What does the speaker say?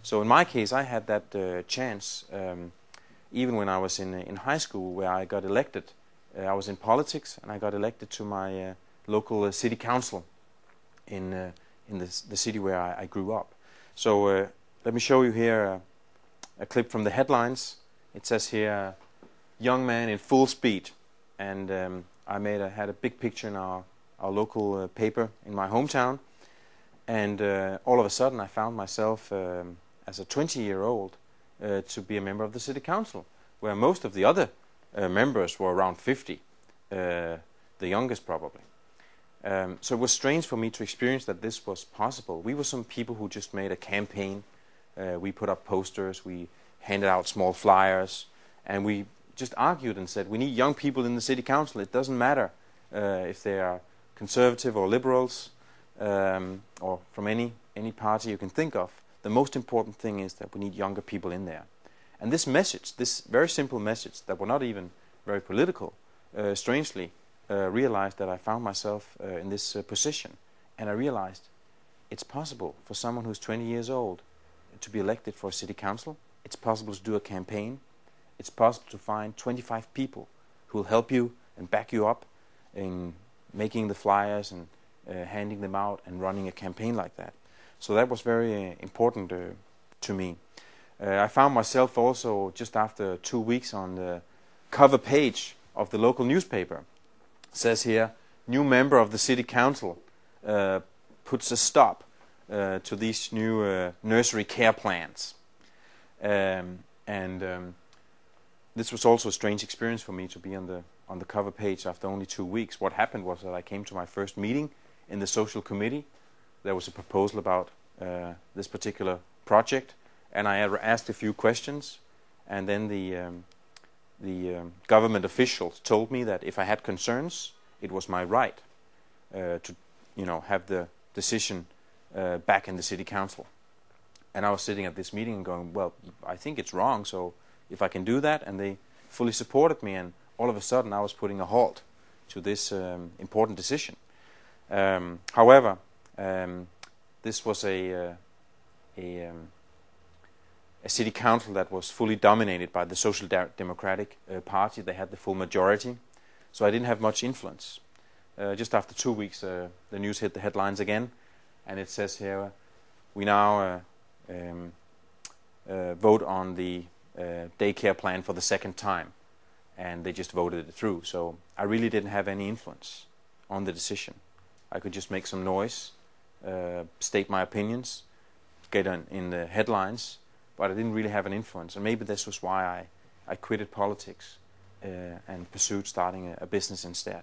So in my case, I had that chance even when I was in high school, where I got elected. I was in politics, and I got elected to my local city council in the city where I grew up. So let me show you here a clip from the headlines. It says here, "Young man in full speed," and I had a big picture in our local paper in my hometown, and all of a sudden I found myself as a 20-year-old to be a member of the city council, where most of the other members were around 50, the youngest probably. So it was strange for me to experience that this was possible. We were some people who just made a campaign. We put up posters, we handed out small flyers, and we just argued and said, we need young people in the city council. It doesn't matter if they are conservative or liberals, or from any party you can think of. The most important thing is that we need younger people in there. And this message, this very simple message that were not even very political, strangely realized that I found myself in this position. And I realized it's possible for someone who's 20 years old to be elected for a city council. It's possible to do a campaign. It's possible to find 25 people who will help you and back you up in making the flyers and handing them out and running a campaign like that. So that was very important to me. I found myself also just after 2 weeks on the cover page of the local newspaper. It says here, "New member of the city council puts a stop to these new nursery care plans." This was also a strange experience for me to be on the cover page after only 2 weeks. What happened was that I came to my first meeting in the social committee. There was a proposal about this particular project, and I asked a few questions, and then the government officials told me that if I had concerns, it was my right to have the decision back in the city council. And I was sitting at this meeting and going, well, I think it's wrong, so if I can do that, and they fully supported me, and all of a sudden I was putting a halt to this important decision. However, this was a city council that was fully dominated by the Social Democratic Party. They had the full majority, so I didn't have much influence. Just after 2 weeks, the news hit the headlines again, and it says here, we now vote on the daycare plan for the second time, and they just voted it through. So I really didn't have any influence on the decision. I could just make some noise, state my opinions, get in the headlines, but I didn't really have an influence. And maybe this was why I quitted politics and pursued starting a business instead.